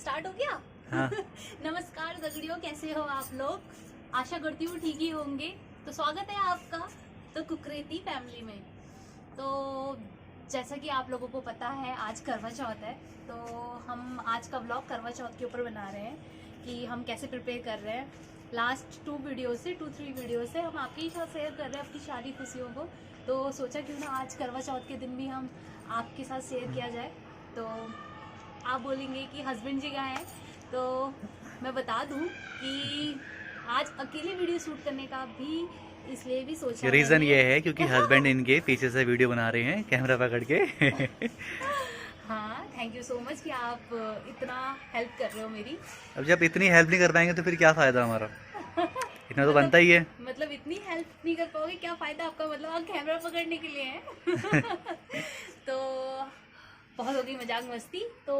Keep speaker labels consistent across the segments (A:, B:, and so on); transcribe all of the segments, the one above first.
A: Start हो गया।
B: हाँ।
A: नमस्कार दगड़ियों, कैसे हो आप लोग? आशा करती हूँ ठीक ही होंगे। तो स्वागत है आपका तो कुकरेती फैमिली में। तो जैसा कि आप लोगों को पता है आज करवा चौथ है, तो हम आज का व्लॉग करवा चौथ के ऊपर बना रहे हैं कि हम कैसे प्रिपेयर कर रहे हैं। लास्ट 2-3 वीडियो से हम आपके ही साथ शेयर कर रहे हैं अपनी सारी खुशियों को। तो सोचा क्यों ना आज करवा चौथ के दिन भी हम आपके साथ शेयर किया जाए। तो आप बोलेंगे कि हस्बैंड जी कहाँ हैं, तो मैं बता दूं कि आज अकेले वीडियो शूट करने का भी इसलिए भी सोचा
B: रीजन
A: मैंने।
B: ये है क्योंकि हस्बैंड इनके पीछे से वीडियो बना रहे हैं कैमरा पकड़ के।
A: हाँ, थैंक यू सो मच कि आप इतना हेल्प कर रहे हो मेरी।
B: अब जब इतनी हेल्प नहीं कर पाएंगे तो फिर क्या फायदा हमारा, इतना तो बनता ही है।
A: मतलब इतनी हेल्प नहीं कर पाओगे, क्या फायदा आपका? मतलब आप कैमरा पकड़ने के लिए हैं। तो बहुत हो गई मजाक मस्ती। तो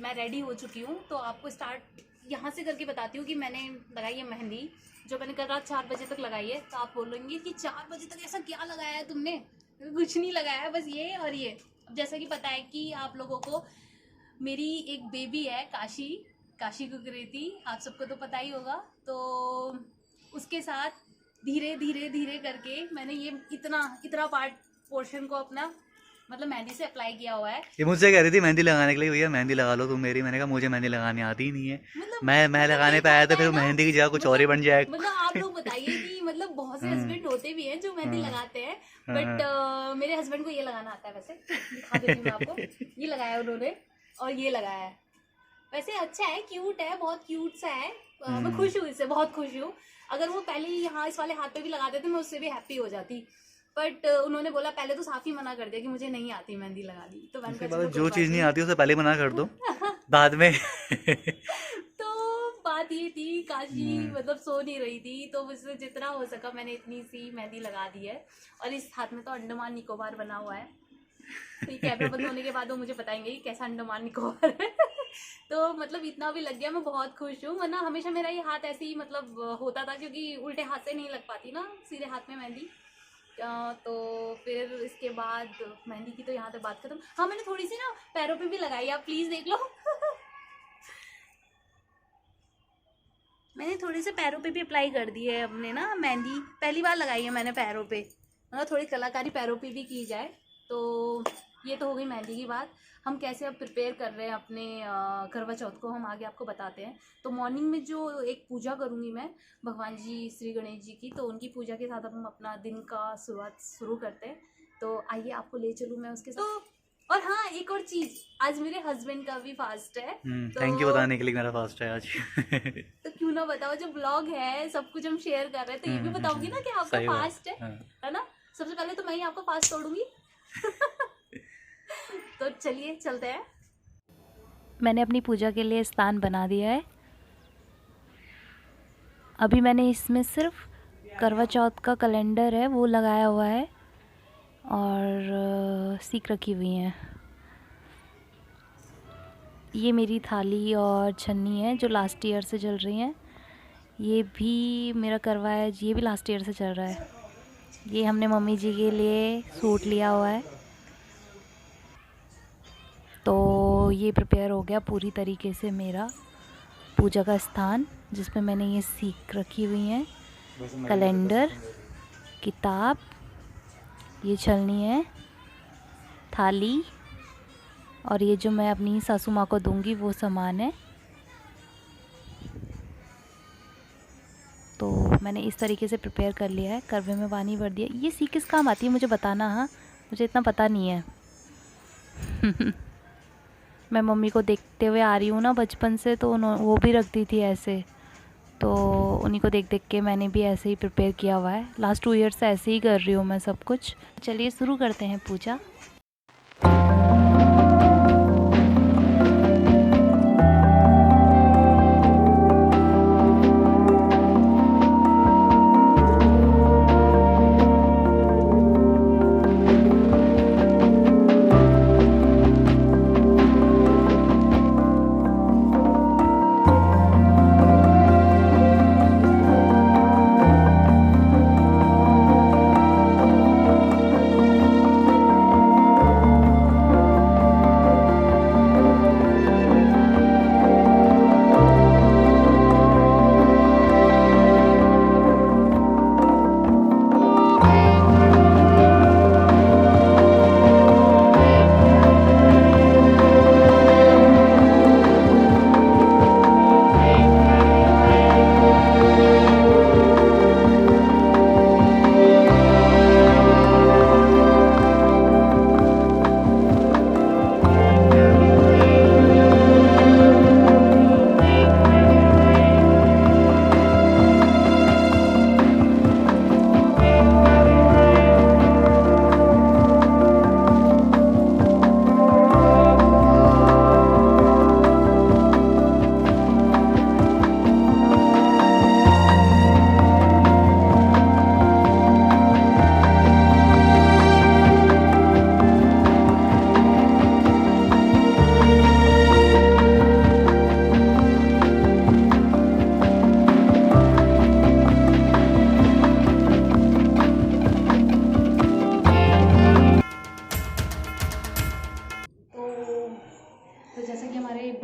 A: मैं रेडी हो चुकी हूँ, तो आपको स्टार्ट यहाँ से करके बताती हूँ कि मैंने लगाई है मेहंदी, जो मैंने कल रात 4 बजे तक लगाई है। तो आप बोलेंगे कि 4 बजे तक ऐसा क्या लगाया है तुमने? कुछ नहीं लगाया है, बस ये और ये। अब जैसा कि पता है कि आप लोगों को मेरी एक बेबी है काशी कुकरेती, आप सबको तो पता ही होगा। तो उसके साथ धीरे धीरे करके मैंने ये इतना पार्ट पोर्शन को अपना मतलब मेहंदी से अप्लाई किया हुआ है।
B: ये मुझसे कह रही थी मेहंदी लगाने के लिए, भैया मेहंदी लगा लो तुम मेरी। मैंने कहा मुझे मेहंदी लगानी आती ही नहीं है। मैं लगाने पे आया तो फिर मेहंदी की जगह कुछ और ही बन जाए।
A: मतलब आप लोग बताइए कि मतलब बहुत से हस्बैंड होते भी हैं जो मेहंदी लगाते हैं, बट मेरे हस्बैंड को ये लगाना आता है। वैसे दिखा देती हूँ मैं आपको, ये लगाया उन्होंने और ये लगाया है। वैसे अच्छा है, क्यूट है, बहुत क्यूट सा है। मैं खुश हूँ इससे, बहुत खुश हूँ। अगर वो पहले ही यहाँ इस वाले हाथ पे भी लगाते थे मैं उससे भी हैप्पी हो जाती, बट उन्होंने बोला पहले तो साफ ही मना कर दिया कि मुझे नहीं आती मेहंदी लगानी। तो मैंने कहा
B: जो चीज नहीं आती उसे पहले मना कर दो बाद में।
A: तो बात ये थी, काशी मतलब सो नहीं रही थी, तो मुझसे जितना हो सका मैंने इतनी सी मेहंदी लगा दी है। और इस हाथ में तो अंडमान निकोबार बना हुआ है, तो ये कैमरा बंद होने के बाद वो मुझे बताएंगे कि कैसा अंडमान निकोबार है। तो मतलब इतना भी लग गया, मैं बहुत खुश हूँ। वरना हमेशा मेरा ये हाथ ऐसे ही मतलब होता था, क्योंकि उल्टे हाथ से नहीं लग पाती ना सीधे हाथ में मेहंदी। तो फिर इसके बाद मेहंदी की तो यहाँ तक बात खत्म। हाँ, मैंने थोड़ी सी ना पैरों पे भी लगाई, आप प्लीज देख लो। मैंने थोड़ी से पैरों पे भी अप्लाई कर दी है अपने ना मेहंदी, पहली बार लगाई है मैंने पैरों पे। मतलब थोड़ी कलाकारी पैरों पे भी की जाए। तो ये तो हो गई मेहंदी की बात। हम कैसे अब प्रिपेयर कर रहे हैं अपने करवा चौथ को, हम आगे आपको बताते हैं। तो मॉर्निंग में जो एक पूजा करूँगी मैं भगवान जी श्री गणेश जी की, तो उनकी पूजा के साथ अब हम अपना दिन का शुरुआत शुरू करते हैं। तो आइए आपको ले चलूँ मैं उसके साथ। तो और हाँ, एक और चीज़, आज मेरे हस्बैंड का भी फास्ट है। तो
B: थैंक यू बताने के लिए, मेरा फास्ट है आज।
A: तो क्यों ना बताओ, जो ब्लॉग है सब कुछ हम शेयर कर रहे हैं, तो ये भी बताऊंगी ना कि आपका फास्ट है ना। सबसे पहले तो मैं ही आपका फास्ट तोड़ूंगी। तो चलिए चलते हैं। मैंने अपनी पूजा के लिए स्थान बना दिया है। अभी मैंने इसमें सिर्फ करवा चौथ का कैलेंडर है वो लगाया हुआ है और सीख रखी हुई हैं। ये मेरी थाली और छन्नी है जो लास्ट ईयर से चल रही हैं। ये भी मेरा करवा है, ये भी लास्ट ईयर से चल रहा है। ये हमने मम्मी जी के लिए सूट लिया हुआ है। तो ये प्रिपेयर हो गया पूरी तरीके से मेरा पूजा का स्थान, जिसमें मैंने ये सीख रखी हुई हैं। कैलेंडर, किताब, ये छलनी है, थाली, और ये जो मैं अपनी सासू माँ को दूंगी वो सामान है। तो मैंने इस तरीके से प्रिपेयर कर लिया है। करवे में पानी भर दिया। ये सीख किस काम आती है मुझे बताना, हाँ मुझे इतना पता नहीं है। मैं मम्मी को देखते हुए आ रही हूँ ना बचपन से, तो वो भी रखती थी ऐसे, तो उन्हीं को देख देख के मैंने भी ऐसे ही प्रिपेयर किया हुआ है। लास्ट 2 ईयर से ऐसे ही कर रही हूँ मैं सब कुछ। चलिए शुरू करते हैं पूजा।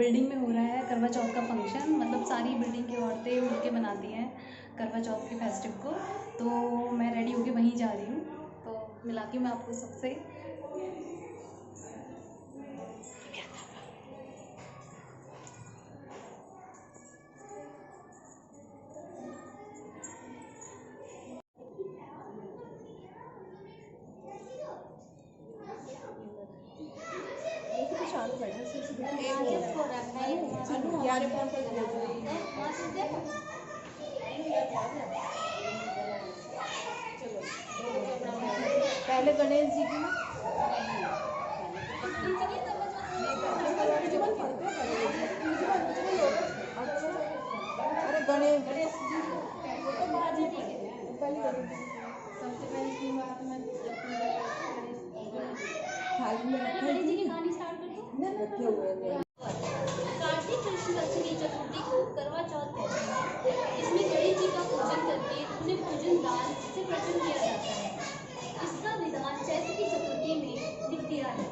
A: बिल्डिंग में हो रहा है करवा चौथ का फंक्शन, मतलब सारी बिल्डिंग की औरतें मिलके मनाती हैं करवा चौथ के फेस्टिव को। तो मैं रेडी होके वहीं जा रही हूँ, तो मिलाती हूँ मैं आपको सबसे।
C: पहले गणेश जी की अरे गणेश सबसे पहले की बात मैं थाली में रखे
A: कहानी स्टार्ट कर दो।
C: रखे हुए हैं।
A: कार्तिक कृष्ण पक्ष की चतुर्थी को करवा चौथ कहते हैं। इसमें गणेश जी का पूजन करके उन्हें पूजन दान से प्रसन्न किया जाता है। इसका विधान चैत्र की चतुर्थी में लिख दिया है,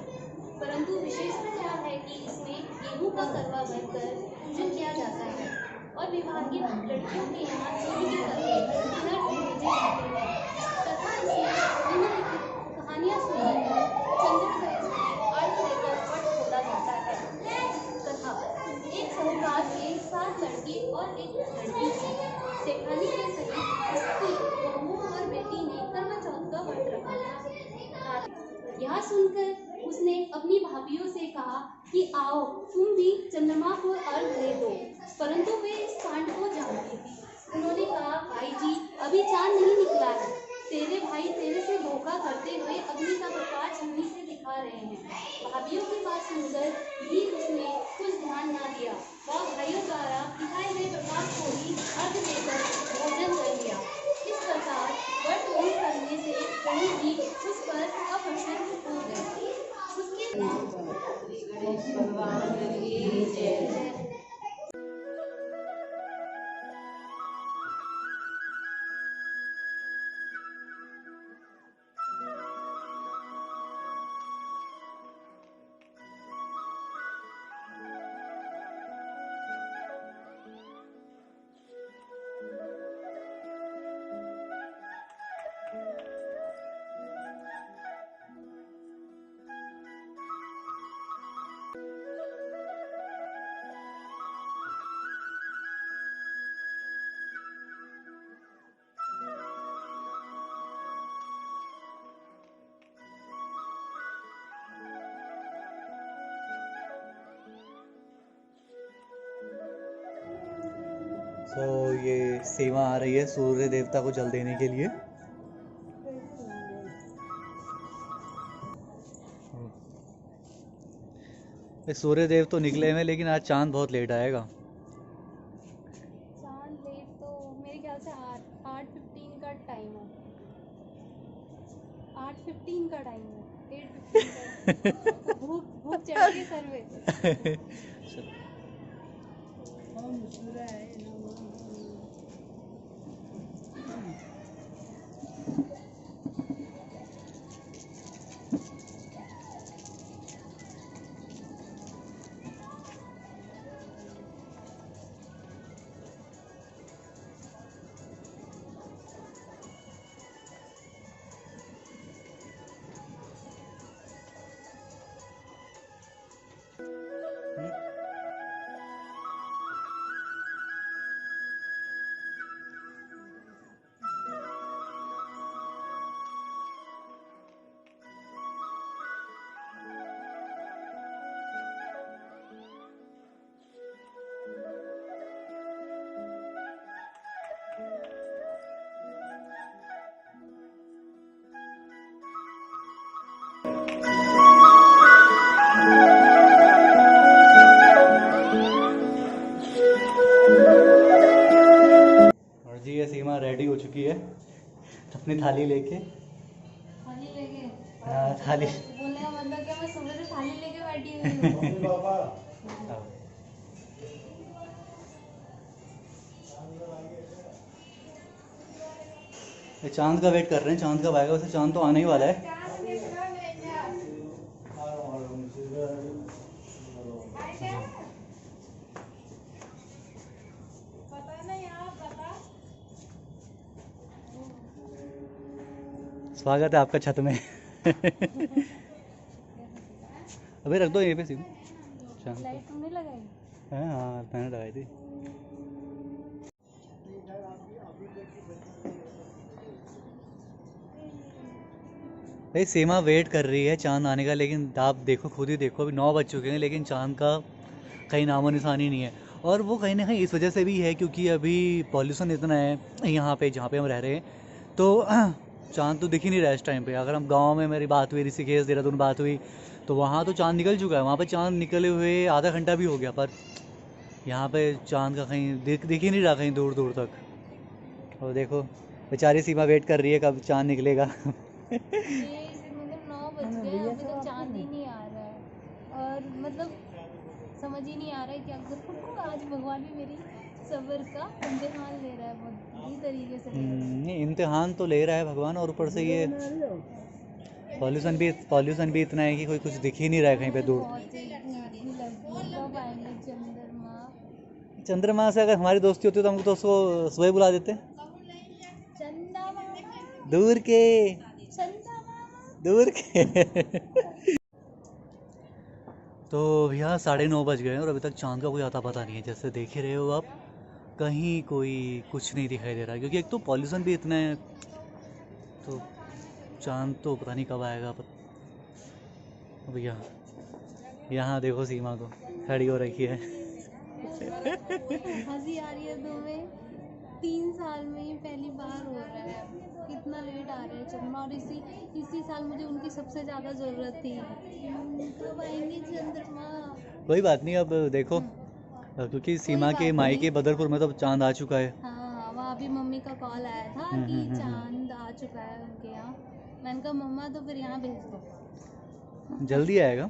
A: परंतु विशेषता यह है कि इसमें गेहूं का करवा भरकर पूजन किया जाता है और विवाहित लड़कियों के यहाँ चोरी के करके घर भेजे जाते हैं तथा इसमें निम्नलिखित कहानियाँ सुनाकर चंद्र गणेश की अर्घ देकर पट खोला जाता है तथा एक साहूकार के 7 लड़के और एक लड़की थी। सेठानी के सहित उसकी बहू और बेटी ने करवा चौथ का व्रत रखा था। यह सुनकर उसने अपनी भाभियों से कहा कि आओ तुम भी चंद्रमा को अर्घ दे दो, परंतु वे इस कांड को जानती थी। उन्होंने कहा, भाई जी अभी चांद नहीं निकला है, तेरे भाई तेरे से धोखा करते हुए अग्नि का प्रकाश हमें से दिखा रहे हैं। भाभियों की बात सुनकर भी उसने कुछ ध्यान न दिया, वह भाइयों द्वारा दिखाए गए प्रकाश को ही अर्घ देकर भोजन कर लिया। इस प्रकार व्रत पूर्ण करने से गणेश जी उस पर अप्रसन्न हो गए। उसके
C: गणेश भगवान की जय।
B: तो ये सेवा आ रही है सूर्य देवता को जल देने के लिए। सूर्य देव तो निकले हुए, लेकिन आज चांद बहुत लेट आएगा।
A: चांद लेट तो मेरे ख्याल से 8:15 का टाइम है। 8:15 का टाइम है, 8:15 का। भूख चढ़ गई सर में।
B: सीमा रेडी हो चुकी है अपनी थाली लेके।
A: थाली लेके?
B: हाँ थाली।
A: बोलने का मतलब क्या, मैं सुबह से थाली लेके बैठी हुई हूँ।
B: चांद का वेट कर रहे हैं, चांद कब आएगा। वैसे चांद तो आने ही वाला है। स्वागत है आपका छत में। अबे रख दो यहीं पे सीधे। शाम को।
A: लाइट तुमने लगाई?
B: हाँ मैंने लगाई थी। भाई सीमा वेट कर रही है चांद आने का, लेकिन आप देखो खुद ही देखो, अभी 9 बज चुके हैं लेकिन चांद का कहीं नामो निशान ही नहीं है। और वो कहीं ना कहीं इस वजह से भी है क्योंकि अभी पॉल्यूशन इतना है यहाँ पे जहाँ पे हम रह रहे हैं, तो चांद तो दिख ही नहीं रहा है इस टाइम पे। अगर हम गांव में, मेरी बात हुई ऋषिकेश देहरादून बात हुई, तो वहाँ तो चांद निकल चुका है, वहाँ पे चांद निकले हुए आधा घंटा भी हो गया, पर यहाँ पे चांद का कहीं दिख ही नहीं रहा कहीं दूर दूर तक। और देखो बेचारी सीमा वेट कर रही है कब चांद निकलेगा।
A: मतलब 9 बज गए अभी तक चांद ही नहीं आ रहा है, और मतलब समझ ही नहीं आ रहा है क्या करूँ। आज भगवान भी मेरी सब्र का इम्तिहान ले रहा है, बहुत बुरी तरीके से ले रहा है।
B: नहीं इम्तिहान तो ले रहा है भगवान, और ऊपर से ये पॉल्यूशन भी इतना है कि कोई कुछ दिख ही नहीं रहा है कहीं पे दूर।
A: बहुत ही भूख भी लगी, कब आएंगे चंद्रमा?
B: चंद्रमा से अगर हमारी दोस्ती होती तो हम तो उसको सुबह बुला देते।
A: चंदा मामा,
B: दूर के
A: चंदा मामा।
B: दूर के। तो भैया 9:30 बज गए हैं और अभी तक चांद का कोई आता पता नहीं है। जैसे देख ही रहे हो आप, कहीं कोई कुछ नहीं दिखाई दे रहा, क्योंकि एक तो पॉल्यूशन भी इतना है, तो चांद तो पता नहीं कब आएगा। भैया यहाँ देखो सीमा को खड़ी हो रखी है।
A: हंसी आ रही है तुम्हें? 3 साल में ही पहली बार हो रहा है, कितना लेट आ रहा है चंद्रमा। और इसी साल मुझे उनकी सबसे ज़्यादा ज़रूरत थी। कब आएंगे चंद्रमा?
B: कोई बात नहीं, अब देखो क्योंकि सीमा के मायके बदरपुर में तो चांद आ चुका है।
A: हाँ, वहाँ भी मम्मी का कॉल आया था कि चांद आ चुका है उनके यहाँ। मैंने कहा मम्मा तो फिर यहाँ भेज दो।
B: जल्दी आएगा।